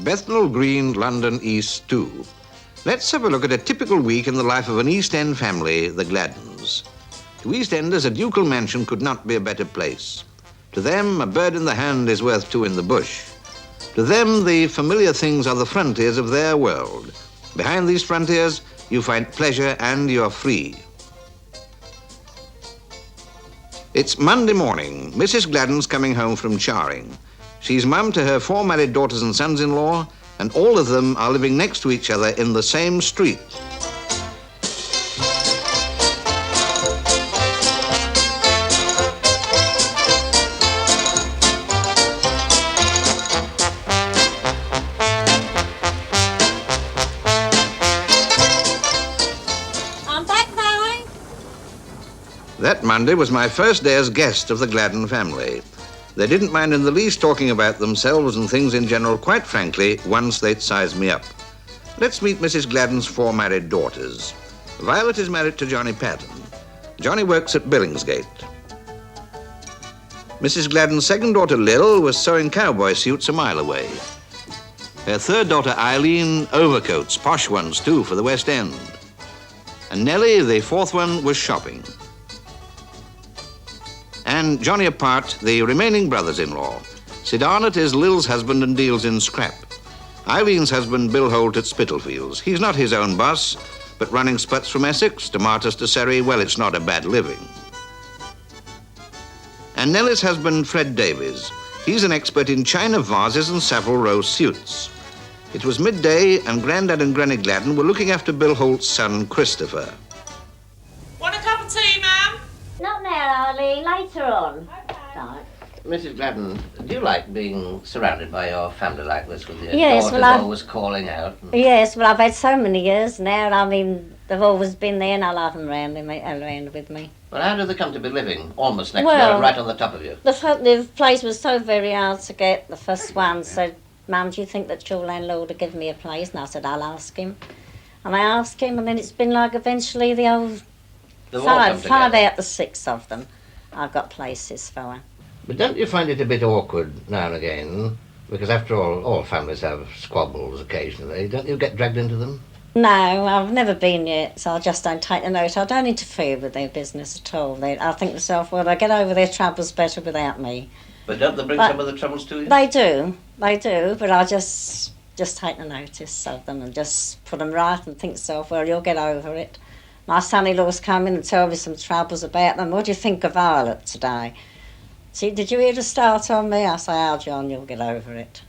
Bethnal Green, London East 2. Let's have a look at a typical week in the life of an East End family, the Gladdens. To EastEnders, a ducal mansion could not be a better place. To them, a bird in the hand is worth two in the bush. To them, the familiar things are the frontiers of their world. Behind these frontiers, you find pleasure and you're free. It's Monday morning. Mrs. Gladden's coming home from Charing. She's mum to her 4 married daughters and sons-in-law, and all of them are living next to each other in the same street. I'm back, Valerie. That Monday was my first day as guest of the Gladden family. They didn't mind in the least talking about themselves and things in general, quite frankly, once they'd sized me up. Let's meet Mrs. Gladden's 4 married daughters. Violet is married to Johnny Patton. Johnny works at Billingsgate. Mrs. Gladden's second daughter, Lil, was sewing cowboy suits a mile away. Her third daughter, Eileen, overcoats, posh ones too, for the West End. And Nellie, the fourth one, was shopping. And Johnny apart, the remaining brothers-in-law. Sid Arnott is Lil's husband and deals in scrap. Eileen's husband, Bill Holt, at Spitalfields. He's not his own boss, but running Sputs from Essex, tomatoes to Surrey, well, it's not a bad living. And Nellie's husband, Fred Davies. He's an expert in china vases and Savile Row suits. It was midday, and Grandad and Granny Gladden were looking after Bill Holt's son, Christopher. Want a cup of tea, ma'am? Not now, Arlie. Later on. Right. Mrs. Gladden, do you like being surrounded by your family like this with your Yes, daughters well, always calling out? Yes, well, I've had so many years now. I mean, they've always been there, and I love them around with me. Well, how do they come to be living almost next Well, door, right on the top of you? The place was so very hard to get. The first one said, "Mum, do you think that your landlord will give me a place?" And I said, "I'll ask him." And I asked him, and then it's been like eventually the old They've all come five together. out of the 6 of them. I've got places for. But don't you find it a bit awkward now and again? Because after all families have squabbles occasionally. Don't you get dragged into them? No, I've never been yet, so I just don't take the note. I don't interfere with their business at all. I think to myself, well, they get over their troubles better without me. But don't they bring But some of the troubles to you? They do, but I just take the notice of them and just put them right and think to myself, well, you'll get over it. My son-in-law's come in and tell me some troubles about them. What do you think of Violet today? See, did you hear the start on me? I say, oh, John, you'll get over it.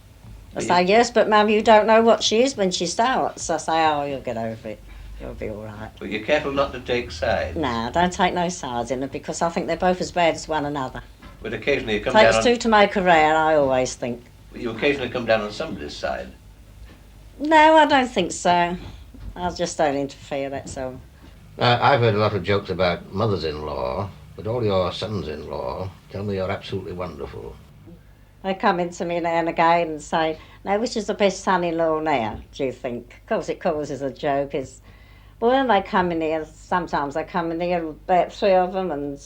I say, yes, but Mum, you don't know what she is when she starts. I say, oh, you'll get over it. You'll be all right. But you're careful not to take sides. No, don't take no sides in it because I think they're both as bad as one another. But occasionally you come Takes down two to make a row, I always think. you occasionally come down on somebody's side. No, I don't think so. I just don't interfere, that's all. I've heard a lot of jokes about mothers-in-law, but all your sons-in-law tell me you're absolutely wonderful. They come in to me now and again and say, now, which is the best son-in-law now, do you think? Of course, it causes a joke. But when they come in here, sometimes they come in here, about 3 of them, and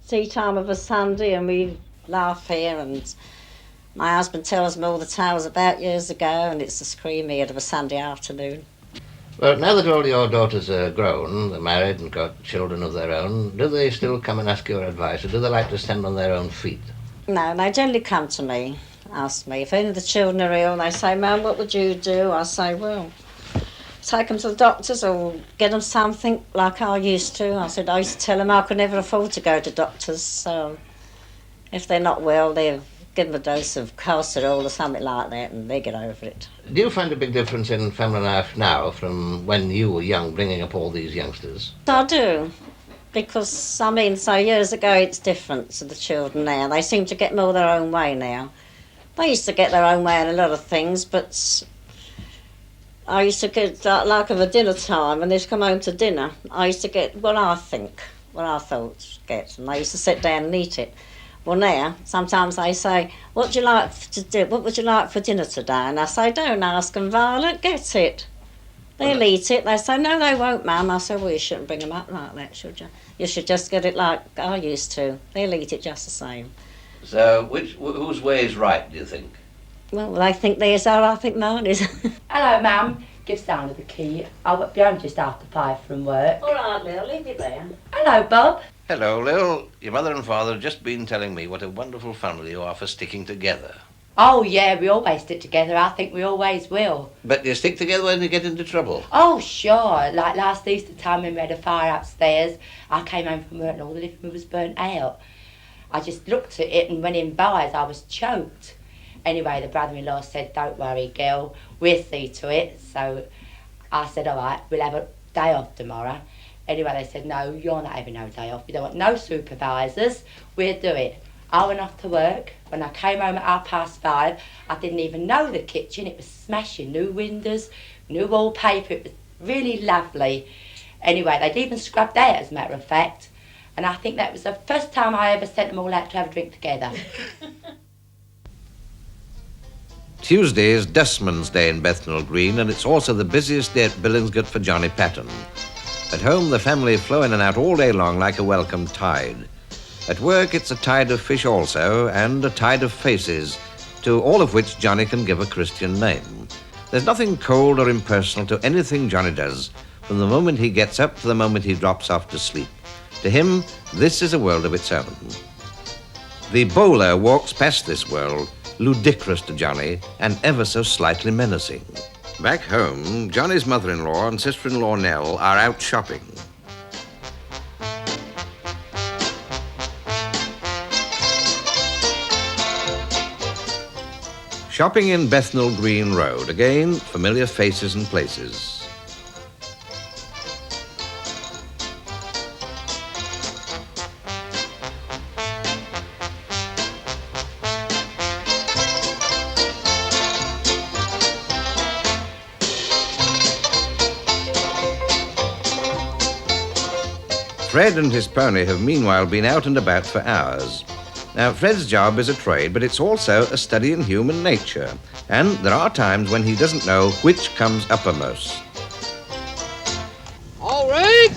tea time of a Sunday, and we laugh here, and my husband tells me all the tales about years ago, and it's a scream here of a Sunday afternoon. Well, now that all your daughters are grown, they're married and got children of their own, do they still come and ask your advice, or do they like to stand on their own feet? No, they generally come to me, ask me. If any of the children are ill, they say, Mum, what would you do? I say, well, take them to the doctors or get them something like I used to. I said, I used to tell them I could never afford to go to doctors, so if they're not well, they give them a dose of Calcidol or something like that and they get over it. Do you find a big difference in family life now from when you were young, bringing up all these youngsters? I do, because, I mean, so years ago it's different to the children now. They seem to get more their own way now. They used to get their own way in a lot of things, but I used to get, like of a dinner time, and they'd come home to dinner. I used to get what I thought get, and they used to sit down and eat it. Well, now, sometimes they say, what would you like for dinner today? And I say, don't ask them, Violet, get it. They'll eat it. They say, no, they won't, Mum. I say, well, you shouldn't bring them up like that, should you? You should just get it like I used to. They'll eat it just the same. So whose way is right, do you think? Well, they think theirs are, I think mine is. Hello, Mum. Give Sandra the key. I'll be home just after 5 from work. All right, Lil, leave it there. Hello, Bob. Hello, Lil. Your mother and father have just been telling me what a wonderful family you are for sticking together. Oh, yeah, we always stick together. I think we always will. But you stick together when you get into trouble. Oh, sure. Like last Easter time when we had a fire upstairs, I came home from work and all the living room was burnt out. I just looked at it and went in bars. I was choked. Anyway, the brother-in-law said, don't worry, girl, we'll see to it. So I said, all right, we'll have a day off tomorrow. Anyway, they said, no, you're not having no day off. You don't want no supervisors. We'll do it. I went off to work. When I came home at 5:30, I didn't even know the kitchen. It was smashing. New windows, new wallpaper. It was really lovely. Anyway, they'd even scrubbed out, as a matter of fact. And I think that was the first time I ever sent them all out to have a drink together. Tuesday is Dustman's Day in Bethnal Green, and it's also the busiest day at Billingsgate for Johnny Patton. At home, the family flow in and out all day long like a welcome tide. At work, it's a tide of fish also, and a tide of faces, to all of which Johnny can give a Christian name. There's nothing cold or impersonal to anything Johnny does, from the moment he gets up to the moment he drops off to sleep. To him, this is a world of its own. The bowler walks past this world, ludicrous to Johnny, and ever so slightly menacing. Back home, Johnny's mother-in-law and sister-in-law Nell are out shopping. Shopping in Bethnal Green Road. Again, familiar faces and places. Fred and his pony have meanwhile been out and about for hours. Now, Fred's job is a trade, but it's also a study in human nature. And there are times when he doesn't know which comes uppermost. All right.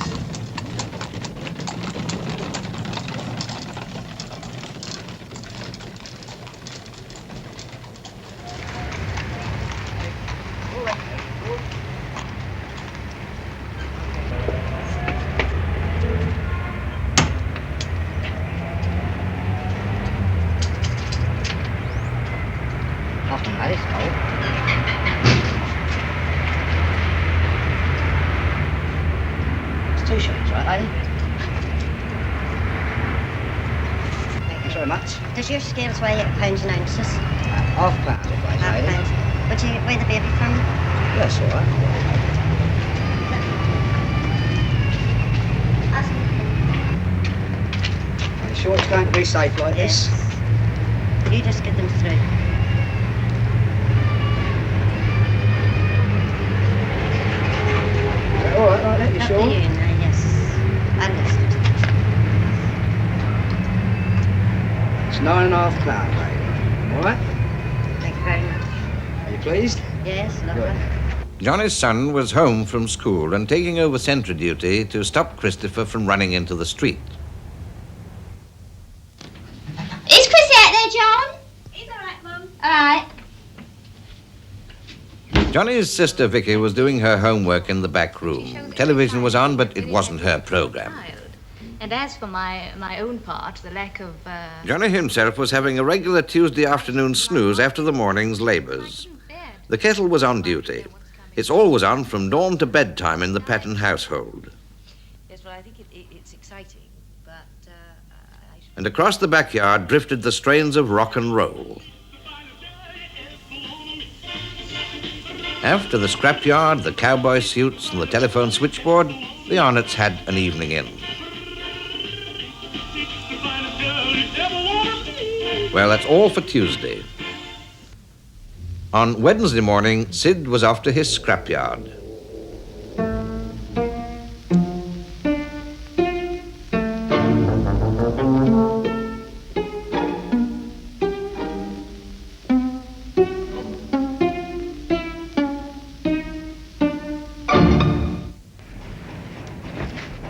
It's 2 shillings, right, lady? Thanks very much. Does your scales weigh £8 an ounce? Half pound, if I Half say. pound. Would you weigh the baby for me? Yes, all right. Are you sure it's going to be safe like this? You just get them through. Is that all right like that? You Up sure? to you now, yes. Understood. It's £9.5, lady. All right? Thank you very much. Are you pleased? Yes, lovely. Johnny's son was home from school and taking over sentry duty to stop Christopher from running into the street. Is Chrissy out there, John? He's all right, Mum. All right. Johnny's sister Vicky was doing her homework in the back room. Television was on, but it wasn't her program. And as for my own part, the lack of... Johnny himself was having a regular Tuesday afternoon snooze after the morning's labours. The kettle was on duty. It's always on from dawn to bedtime in the Patton household. Yes, well, I think it's exciting, but... And across the backyard drifted the strains of rock and roll. After the scrapyard, the cowboy suits, and the telephone switchboard, the Arnott's had an evening in. Well, that's all for Tuesday. On Wednesday morning, Sid was off to his scrapyard.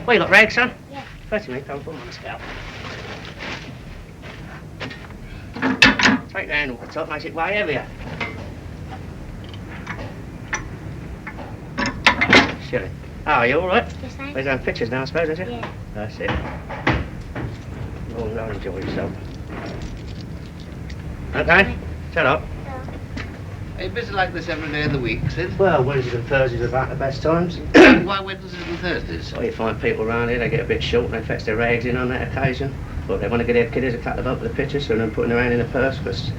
Well, you got rags, son? Yeah. 30 minutes, I'll put them on the scale. Take the handle off the top, makes it way heavier. Silly. Oh, you all right? Yes, thanks. We're going pictures now, I suppose, aren't you? Yeah. That's it. Oh, no, enjoy yourself. Okay, shut up. Are you busy like this every day of the week, Sid? Well, Wednesdays and Thursdays are about the best times. Why Wednesdays and Thursdays? Well, you find people around here, they get a bit short and they fetch their rags in on that occasion. But they want to get their kiddies a couple of up with the pictures so they're putting their hand in the purse, because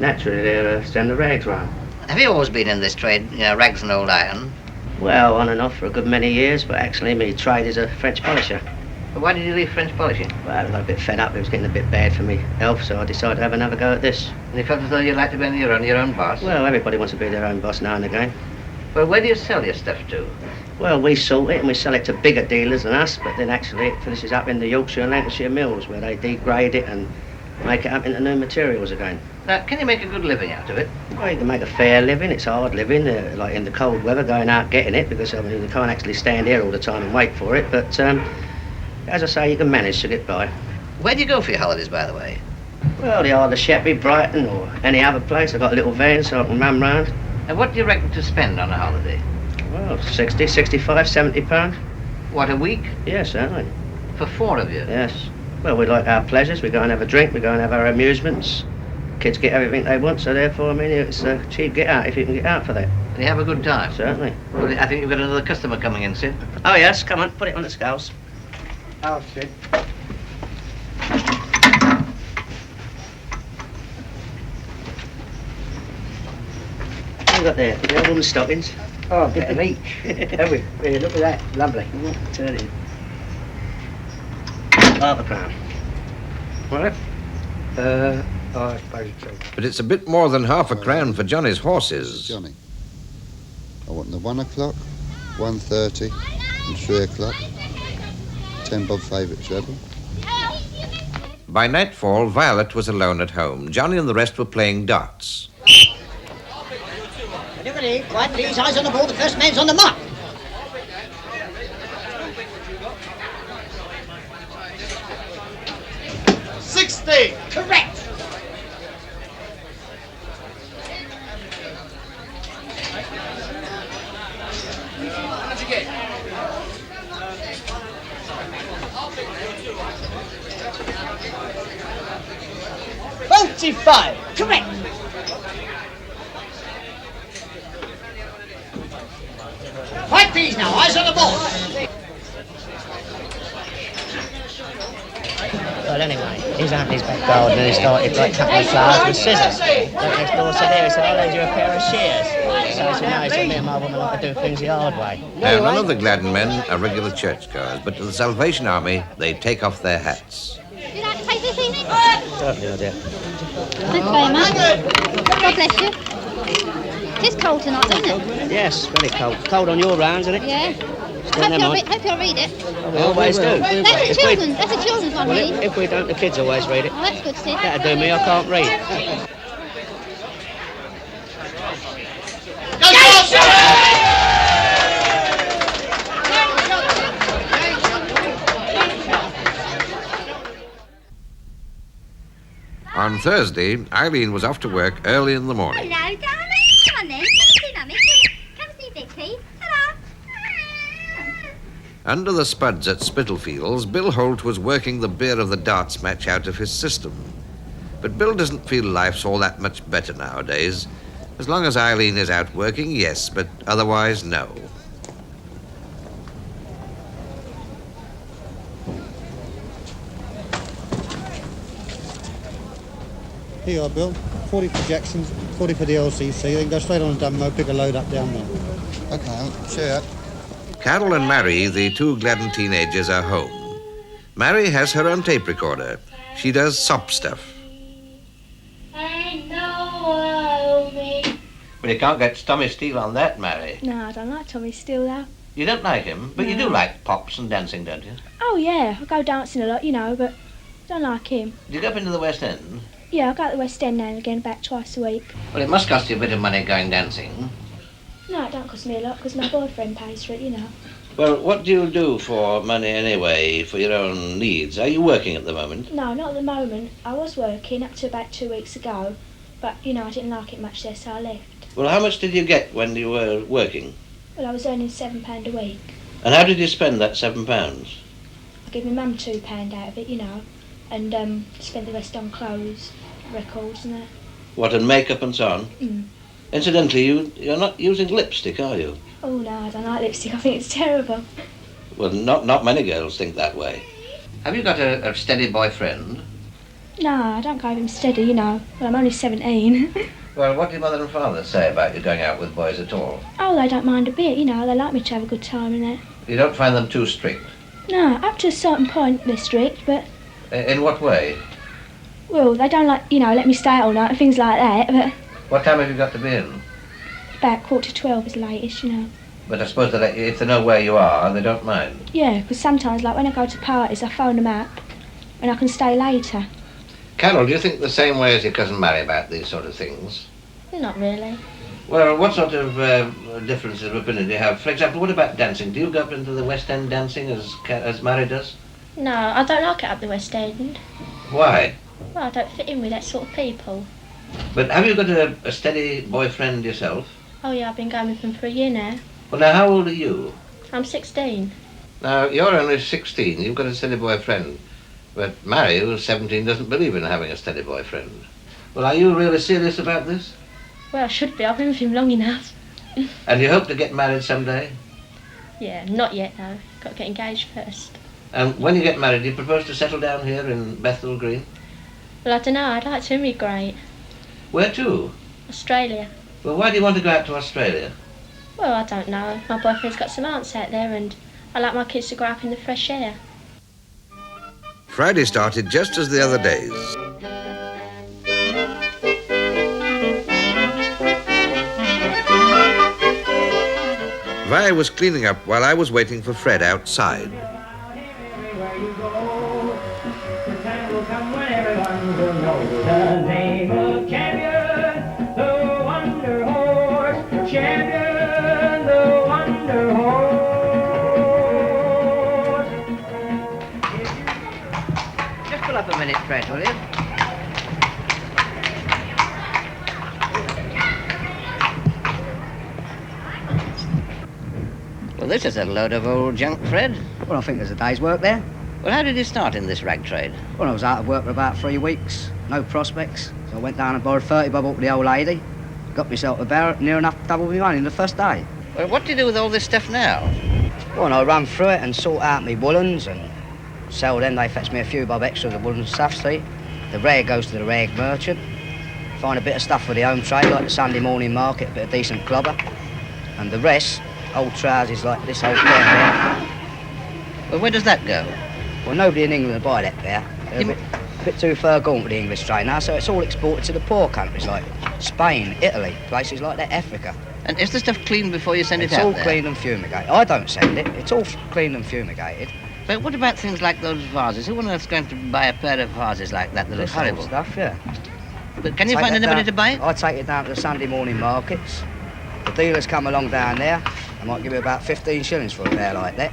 naturally they'll send the rags round. Have you always been in this trade, rags and old iron? Well, on and off for a good many years, but actually my trade is a French polisher. But why did you leave French polishing? Well, I got a bit fed up, it was getting a bit bad for me health, so I decided to have another go at this. And you felt as though you'd like to be your own boss? Well, everybody wants to be their own boss now and again. Well, where do you sell your stuff to? Well, we sort it and we sell it to bigger dealers than us, but then actually it finishes up in the Yorkshire and Lancashire mills, where they degrade it and make it up into new materials again. Now, can you make a good living out of it? Well, you can make a fair living. It's hard living, like in the cold weather, going out getting it, because I mean, you can't actually stand here all the time and wait for it. But as I say, you can manage to get by. Where do you go for your holidays, by the way? Well, the Isle of Sheppey, Brighton, or any other place. I've got a little van so I can run round. And what do you reckon to spend on a holiday? Well, 60, 65, 70 pounds. What, a week? Yes, certainly. For 4 of you? Yes. Well, we like our pleasures. We go and have a drink. We go and have our amusements. Kids get everything they want, so therefore, I mean, it's a cheap get out if you can get out for that. And you have a good time? Certainly. Well, I think you've got another customer coming in, Sid. Oh, yes, come on, put it on the scales. Oh, Sid. What have you got there? The old woman's stockings. Oh, a bit of each. Have we? Really, look at that. Lovely. Turn it in. Half a crown. Right. I suppose it's true. But it's a bit more than half a crown for Johnny's horses. Johnny, I want the 1 o'clock, 1:30 and 3 o'clock. 10 bob favourites, rebel. By nightfall, Violet was alone at home. Johnny and the rest were playing darts. Everybody, quiet please, eyes on the ball, the first man's on the mark. Correct. How'd you get? $45. Correct. Quiet please now, eyes on the ball. Well, anyway, he's out in his back garden and he started like cutting the flowers with scissors. Look, next door said here, he said, I'll lend you a pair of shears. So he said, no, he said, me and my woman like to do things the hard way. Now, none of the Gladden men are regular churchgoers, but to the Salvation Army, they take off their hats. Would you like to take this evening? Certainly, I do. Thanks very much. God bless you. It is cold tonight, isn't it? Yes, very cold. Cold on your rounds, isn't it? Yeah. Still, never mind. Hope you'll read it. We always do. That's a children's one, Well, really. if we don't, the kids always read it. Oh, that's good, Sid. That'd do me, I can't read. On Thursday, Eileen was off to work early in the morning. Hello, darling. Come on then. Come see Mummy. Come see Vicky. Ta-da. Under the spuds at Spitalfields, Bill Holt was working the beer of the darts match out of his system. But Bill doesn't feel life's all that much better nowadays. As long as Eileen is out working, yes, but otherwise, no. Here you are, Bill. 40 for Jackson's, 40 for the LCC, then go straight on to Dunmo, pick a load up down there. Okay, cheer. Carol and Mary, the two Gladden teenagers, are home. Mary has her own tape recorder. She does sop stuff. Well, you can't get Tommy Steele on that, Mary. No, I don't like Tommy Steele, though. You don't like him, but you do No. like pops and dancing, don't you? Oh, yeah, I go dancing a lot, you know, but don't like him. Do you go up into the West End? Yeah, I go to the West End now and again, about twice a week. Well, it must cost you a bit of money going dancing. No, it don't cost me a lot, because my boyfriend pays for it, you know. Well, what do you do for money anyway, for your own needs? Are you working at the moment? No, not at the moment. I was working up to about 2 weeks ago, but you know I didn't like it much there, so I left. Well, how much did you get when you were working? Well, I was earning £7 a week. And how did you spend that £7? I gave my mum £2 out of it, you know, and spent the rest on clothes, records and that. What, and makeup and so on? Mm. Incidentally, you're not using lipstick, are you? Oh no, I don't like lipstick. I think it's terrible. Well, not many girls think that way. Have you got a steady boyfriend? No, I don't go with him steady, you know. Well, I'm only 17. Well, what do your mother and father say about you going out with boys at all? Oh, they don't mind a bit, you know. They like me to have a good time and that. You don't find them too strict? No, up to a certain point they're strict, but... In what way? Well, they don't like, you know, let me stay out all night and things like that, but... What time have you got to be in? About 11:45 is the latest, you know. But I suppose that if they know where you are, they don't mind. Yeah, because sometimes, like when I go to parties, I phone them up and I can stay later. Carol, do you think the same way as your cousin Mary about these sort of things? Not really. Well, what sort of differences of opinion do you have? For example, what about dancing? Do you go up into the West End dancing as Mary does? No, I don't like it up the West End. Why? Well, I don't fit in with that sort of people. But have you got a steady boyfriend yourself? Oh yeah, I've been going with him for a year now. Well, now, how old are you? I'm 16. Now, you're only 16. You've got a steady boyfriend. But Mary, who's 17, doesn't believe in having a steady boyfriend. Well, are you really serious about this? Well, I should be. I've been with him long enough. And you hope to get married someday? Yeah, not yet though. Got to get engaged first. And when you get married, do you propose to settle down here in Bethnal Green? Well, I don't know. I'd like to immigrate. Where to? Australia. Well, why do you want to go out to Australia? Well, I don't know. My boyfriend's got some aunts out there and I like my kids to grow up in the fresh air. Friday started just as the other days. Vi was cleaning up while I was waiting for Fred outside. Just pull up a minute, Fred, will you? Well, this is a load of old junk, Fred. Well, I think there's a day's work there. Well, how did you start in this rag trade? Well, I was out of work for about 3 weeks. No prospects. So I went down and borrowed 30 bob off the old lady. Got myself a barrel, near enough double my money in the first day. Well, what do you do with all this stuff now? Well, I run through it and sort out me woolens and sell them. They fetch me a few bob extra of the woolen stuff, see? The rag goes to the rag merchant. Find a bit of stuff for the home trade, like the Sunday morning market, a bit of decent clobber. And the rest, old trousers like this old pair here. Well, where does that go? Well, nobody in England will buy that pair. They're a bit too far gone for the English trade now, so it's all exported to the poor countries like Spain, Italy, places like that, Africa. And is the stuff cleaned before you send it It's out all there? cleaned and fumigated. I don't send it. It's all cleaned and fumigated. But what about things like those vases? Who on earth's going to buy a pair of vases like that that look This sort of horrible? stuff, yeah. But can you Take find that anybody down- to buy it? I take it down to the Sunday morning markets. The dealers come along down there. They might give you about 15 shillings for a pair like that.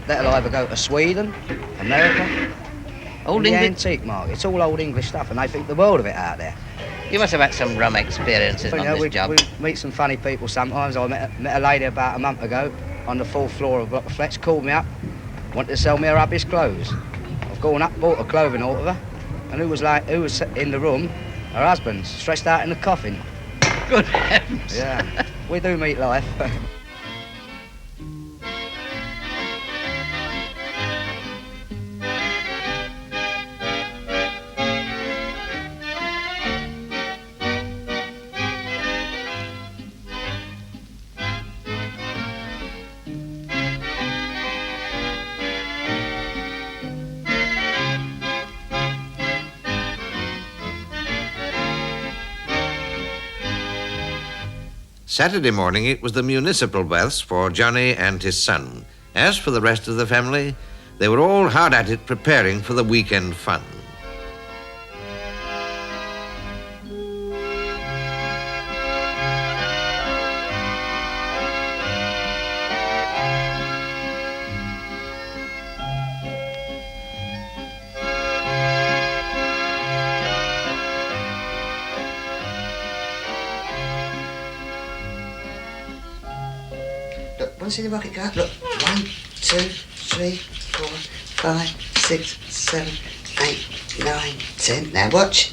That'll either go to Sweden, America, Old the English. antique market. It's all old English stuff, and they think the world of it out there. You must have had some rum experiences You on know, this we job. meet some funny people sometimes. I met a lady about a month ago on the 4th floor of a block of flats, called me up, wanted to sell me her rubbish clothes. I've gone up, bought a clothing out of her, and who was in the room? Her husband, stretched out in the coffin. Good heavens. Yeah, we do meet life. Saturday morning, it was the municipal baths for Johnny and his son. As for the rest of the family, they were all hard at it preparing for the weekend fun. Want to see the rocket go? Look, 1, 2, 3, 4, 5, 6, 7, 8, 9, 10. Now watch.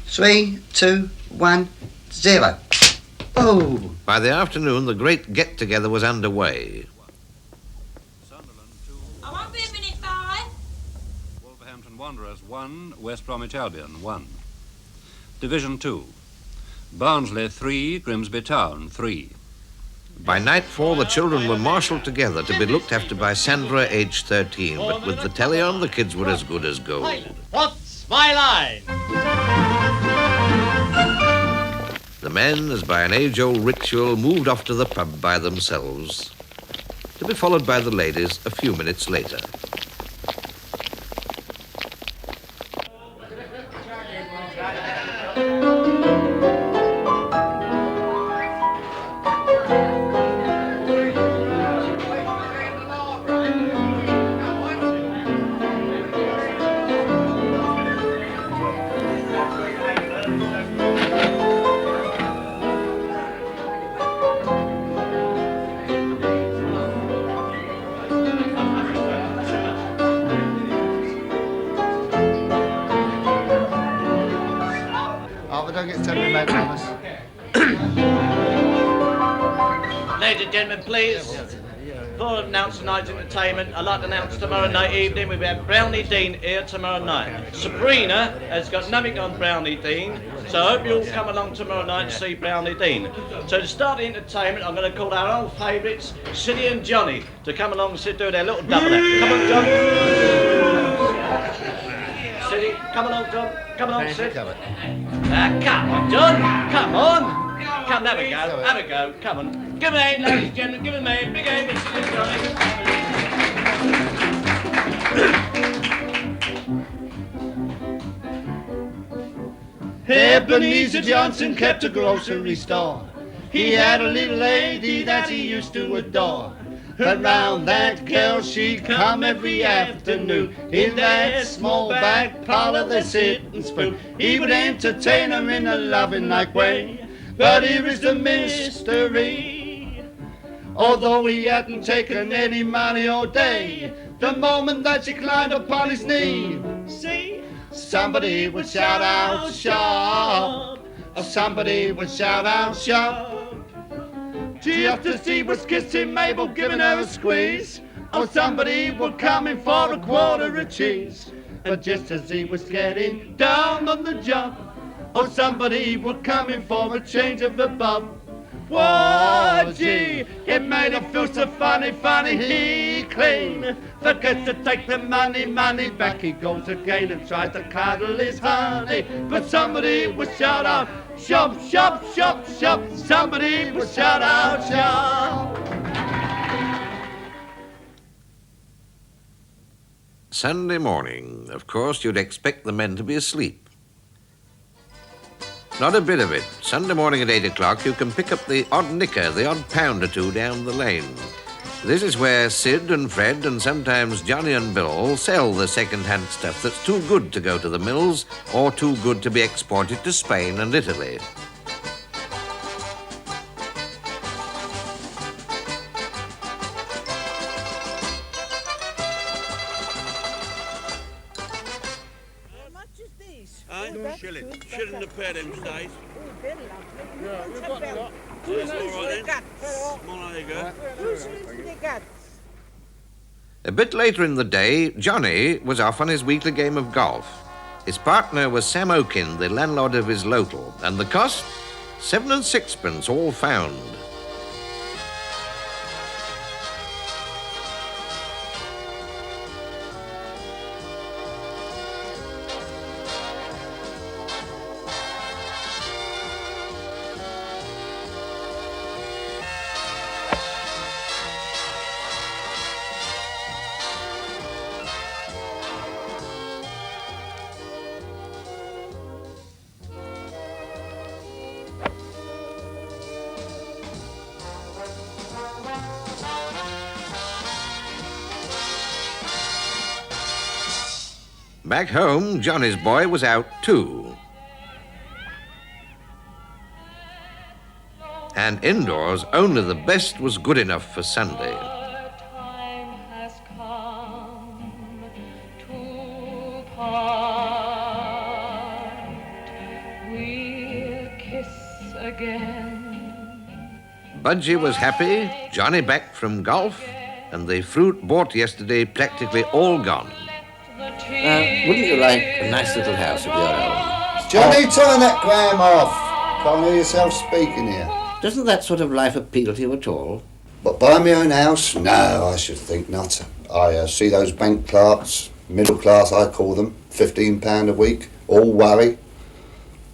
3, 2, 1, 0. Oh! By the afternoon, the great get-together was underway. I won't be a minute, bye. Wolverhampton Wanderers 1, West Bromwich Albion 1. Division 2. Barnsley 3, Grimsby Town 3. By nightfall, the children were marshalled together to be looked after by Sandra, aged 13. But with the telly on, the kids were as good as gold. What's my line? The men, as by an age-old ritual, moved off to the pub by themselves, to be followed by the ladies a few minutes later. Ladies and gentlemen, please. Before I announce tonight's entertainment, I'd like to announce tomorrow night evening we have Brownie Dean here tomorrow night. Sabrina has got nothing on Brownie Dean, so I hope you all come along tomorrow night to see Brownie Dean. So to start the entertainment, I'm going to call our old favourites, Sidney and Johnny, to come along and do their little double act. Come on, John. Sidney, come along, John. Come along, Sid. Come on, John. Come on. Come, have a go. Have a go. Come on. Give him a hand, ladies and gentlemen. Give him a hand. Big hand, Sidney and Johnny. Ebenezer Johnson kept a grocery store. He had a little lady that he used to adore. Around that girl she'd come every afternoon. In that small back parlor they sit and spoon. He would entertain her in a loving-like way. But here is the mystery. Although he hadn't taken any money all day, the moment that she climbed upon his knee, see, somebody would shout out sharp. Somebody would shout out sharp. Just as he was kissing Mabel, giving her a squeeze, or somebody would come in for a quarter of cheese. But just as he was getting down on the jump, or somebody would come in for a change of the bump. Whoa, gee, it made him feel so funny, he clean forgets to take the money back. He goes again and tries to cuddle his honey, but somebody would shout out, shop, shop, shop, shop. Somebody would shout out, shop. Sunday morning, of course, you'd expect the men to be asleep. Not a bit of it. Sunday morning at 8 o'clock, you can pick up the odd nicker, the odd pound or two down the lane. This is where Sid and Fred and sometimes Johnny and Bill sell the second-hand stuff that's too good to go to the mills or too good to be exported to Spain and Italy. Shilling the pair them stays. Very lovely. Yeah, we've got that. Who's All right then. guts? Well, there you go. Who's the guts? A bit later in the day, Johnny was off on his weekly game of golf. His partner was Sam Oakin, the landlord of his local, and the cost? 7 and 6pence, all found. Back home, Johnny's boy was out too. And indoors, only the best was good enough for Sunday. Budgie was happy, Johnny back from golf, and the fruit bought yesterday practically all gone. Wouldn't you like a nice little house of your own? Johnny, turn that gram off. Can't hear yourself speaking here. Doesn't that sort of life appeal to you at all? But buy my own house? No, I should think not. I see those bank clerks, middle class I call them, £15 a week, all worry.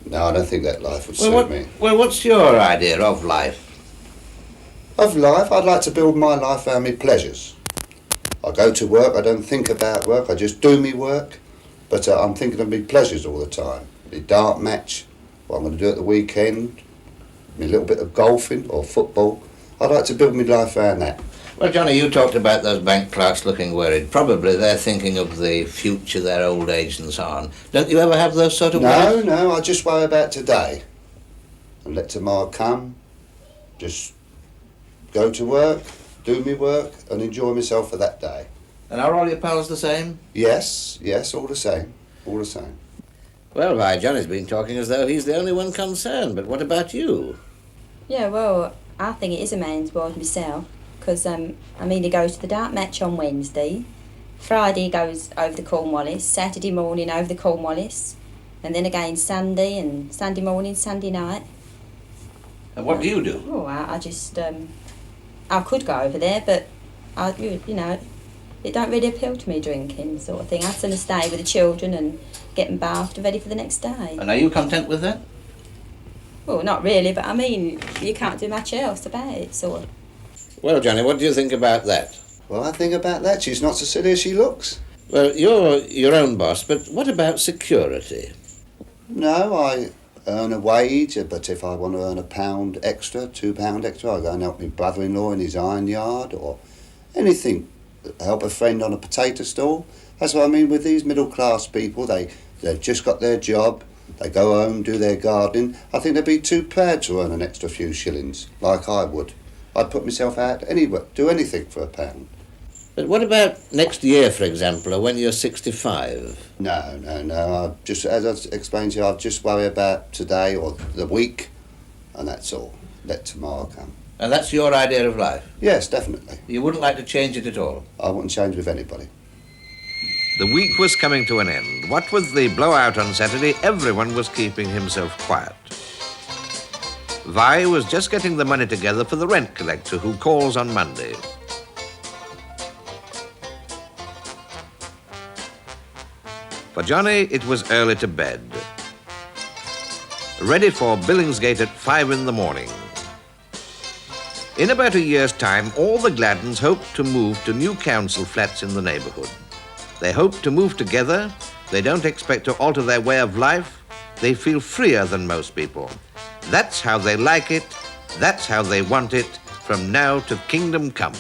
No, I don't think that life would suit me. Well, what's your idea of life? Of life, I'd like to build my life around me pleasures. I go to work, I don't think about work, I just do me work, but I'm thinking of me pleasures all the time. My dart match, what I'm going to do at the weekend, me little bit of golfing or football. I'd like to build my life around that. Well, Johnny, you talked about those bank clerks looking worried. Probably they're thinking of the future, their old age and so on. Don't you ever have those sort of worries? No, I just worry about today. And let tomorrow come, just go to work, do me work, and enjoy myself for that day. And are all your pals the same? Yes, all the same, all the same. Well, why, Johnny's been talking as though he's the only one concerned, but what about you? Yeah, well, I think it is a man's world myself, because, he goes to the dart match on Wednesday, Friday he goes over the Cornwallis, Saturday morning over the Cornwallis, and then again Sunday, and Sunday morning, Sunday night. And what do you do? Oh, I just, I could go over there, but, it don't really appeal to me, drinking sort of thing. I'd sooner stay with the children and get them bathed and ready for the next day. And are you content with that? Well, not really, but you can't do much else about it, sort of. Well, Johnny, what do you think about that? Well, I think about that. She's not so silly as she looks. Well, you're your own boss, but what about security? No, I earn a wage, but if I want to earn £1 extra, £2 extra, I go and help my brother-in-law in his iron yard or anything. Help a friend on a potato stall. That's what I mean with these middle-class people. They've just got their job. They go home, do their gardening. I think they'd be too proud to earn an extra few shillings, like I would. I'd put myself out anywhere, do anything for £1. But what about next year, for example, or when you're 65? No. I just, as I explained to you, I just worry about today or the week, and that's all. Let tomorrow come. And that's your idea of life? Yes, definitely. You wouldn't like to change it at all? I wouldn't change with anybody. The week was coming to an end. What with the blowout on Saturday, everyone was keeping himself quiet. Vi was just getting the money together for the rent collector who calls on Monday. For Johnny, it was early to bed. Ready for Billingsgate at 5 in the morning. In about a year's time, all the Gladdens hoped to move to new council flats in the neighbourhood. They hope to move together. They don't expect to alter their way of life. They feel freer than most people. That's how they like it. That's how they want it from now to kingdom come.